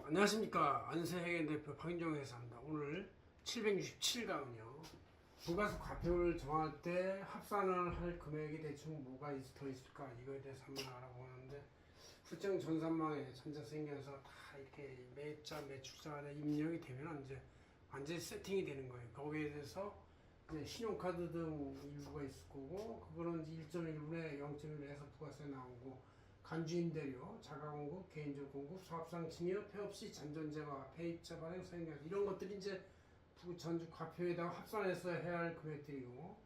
안녕하십니까. 안세행 대표 박인종 회사입니다. 오늘 767강은요. 부가세 과표를 정할 때 합산을 할 금액이 대충 뭐가 더 있을까 이거에 대해서 한번 알아보는데, 출장 전산망에 전자생겨서 다 이렇게 매입자 매출자 간에 입력이 되면 이제 완전히 세팅이 되는 거예요. 거기에 대해서 이제 신용카드 등 일부가 있을 거고, 그거는 1.1분에 0.1에서 부가세 나오고, 간주임대료, 자가공급, 개인적 공급, 사업상 증여, 폐업시 잔존재와 폐입자 발행 사용자 이런 것들이 이제 전주 과표에다가 합산해서 해야 할 금액들이고,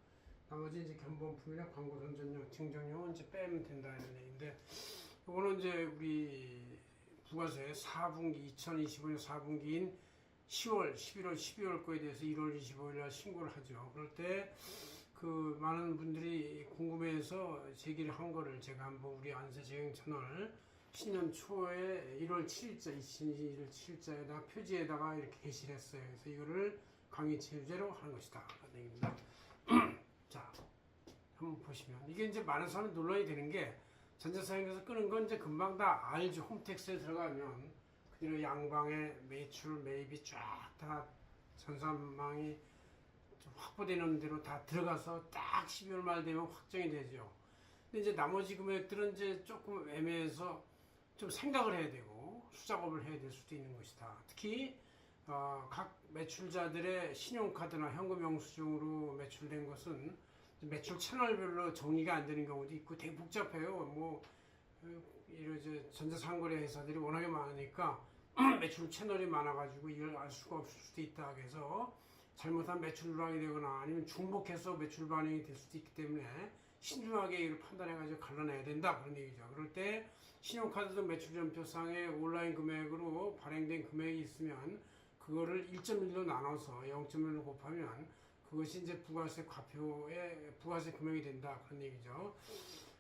나머지 이제 견본품이나 광고 전전료, 증정료는 이제 빼면 된다 이런 얘기인데, 이거는 이제 우리 부가세 4분기 2025년 4분기인 10월, 11월, 12월 거에 대해서 1월 25일 날 신고를 하죠. 그럴 때 그 많은 분들이 궁금해해서 제기를 한 거를 제가 한번 우리 안세재경 채널 신년 초에 1월 7일자, 2021월 7일자에다가 표지에다가 이렇게 게시를 했어요. 그래서 이거를 강의 체유제로 하는 것이다. 라는 얘기입니다. 자, 한번 보시면 이게 이제 많은 사람이 논란이 되는 게, 전자사용에서 끄는 건 이제 금방 다 알죠. 홈택스에 들어가면 그대로 양방에 매출, 매입이 쫙 다 전산망이 좀 확보되는 대로 다 들어가서 딱 12월 말 되면 확정이 되죠. 근데 이제 나머지 금액들은 이제 조금 애매해서 좀 생각을 해야 되고 수작업을 해야 될 수도 있는 것이다. 특히 각 매출자들의 신용카드나 현금 영수증으로 매출된 것은 매출 채널별로 정리가 안 되는 경우도 있고 되게 복잡해요. 뭐 이런 전자상거래 회사들이 워낙에 많으니까 매출 채널이 많아가지고 이걸 알 수가 없을 수도 있다. 그래서 잘못한 매출 누락이 되거나 아니면 중복해서 매출 반영이 될 수도 있기 때문에 신중하게 이걸 판단해가지고 갈라내야 된다, 그런 얘기죠. 그럴 때 신용카드 등 매출전표상에 온라인 금액으로 발행된 금액이 있으면 그거를 1.1로 나눠서 0.1로 곱하면 그것이 이제 부가세 과표의 부가세 금액이 된다, 그런 얘기죠.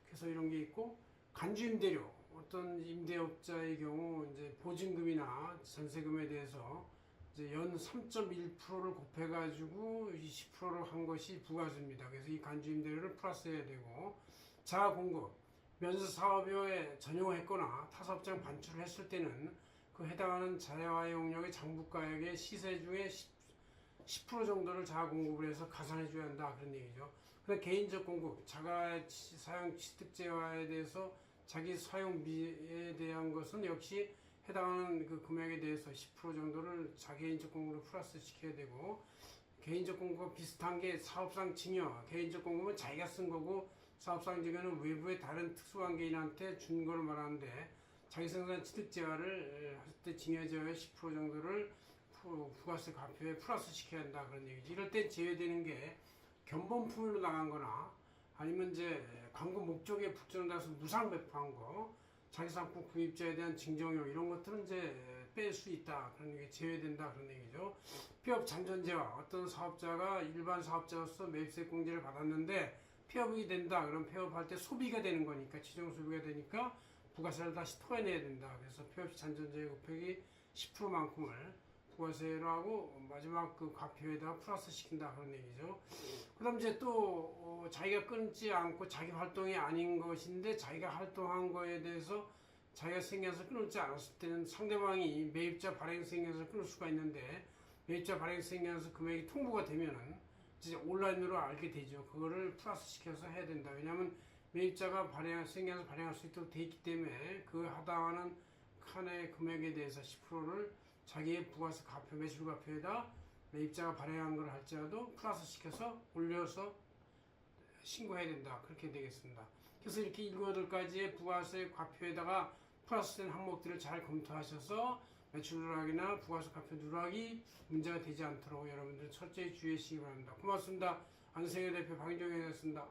그래서 이런 게 있고, 간주임대료, 어떤 임대업자의 경우 이제 보증금이나 전세금에 대해서 이제 연 3.1%를 곱해가지고 20%를 한 것이 부가세입니다. 그래서 이 간주임대료를 플러스해야 되고, 자가공급, 면세사업에 전용했거나 타사업장 반출을 했을 때는 그 해당하는 자회화 용역의 장부가액의 시세 중에 10% 정도를 자가공급을 해서 가산해줘야 한다, 그런 얘기죠. 근데 개인적 공급, 자가 사용 취득재화에 대해서 자기 사용비에 대한 것은 역시 해당하는 그 금액에 대해서 10% 정도를 자개인적 공급으로 플러스 시켜야 되고, 개인적 공급과 비슷한 게 사업상 증여, 개인적 공급은 자기가 쓴 거고, 사업상 증여는 외부의 다른 특수관계인한테 준 걸 말하는데, 자기 생산 취득재화를 할 때 증여재화의 10% 정도를 부가세 과표에 플러스 시켜야 한다, 그런 얘기지. 이럴 때 제외되는 게 견본품으로 나간 거나 아니면 이제 광고 목적에 북전을 따라서 무상 배포한 거, 자기 상품 구입자에 대한 증정료 이런 것들은 이제 뺄 수 있다, 그런 게 제외된다, 그런 얘기죠. 폐업 잔존재화, 어떤 사업자가 일반 사업자로서 매입세 공제를 받았는데 폐업이 된다. 그럼 폐업할 때 소비가 되는 거니까, 지정 소비가 되니까 부가세를 다시 토해내야 된다. 그래서 폐업 잔존재화 곱하기 10%만큼을 부가세로 하고 마지막 그 과표에다가 플러스 시킨다, 그런 얘기죠. 그 다음 이제 또 자기가 끊지 않고 자기 활동이 아닌 것인데 자기가 활동한 거에 대해서 자기가 생겨서 끊지 않았을 때는 상대방이 매입자 발행 생겨서 끊을 수가 있는데, 매입자 발행 생겨서 금액이 통보가 되면은 이제 온라인으로 알게 되죠. 그거를 플러스 시켜서 해야 된다. 왜냐하면 매입자가 생겨서 발행할 수 있도록 돼 있기 때문에 그 하당하는 칸의 금액에 대해서 10%를 자기의 부가세 과표, 매출 과표에다 매입자가 발행한 걸 할지라도 플러스 시켜서 올려서 신고해야 된다, 그렇게 되겠습니다. 그래서 이렇게 7, 8가지의 부가세 과표에다가 플러스된 항목들을 잘 검토하셔서 매출 누락이나 부가세 과표 누락이 문제가 되지 않도록 여러분들 철저히 주의하시기 바랍니다. 고맙습니다. 안세경 대표 박인종이었습니다.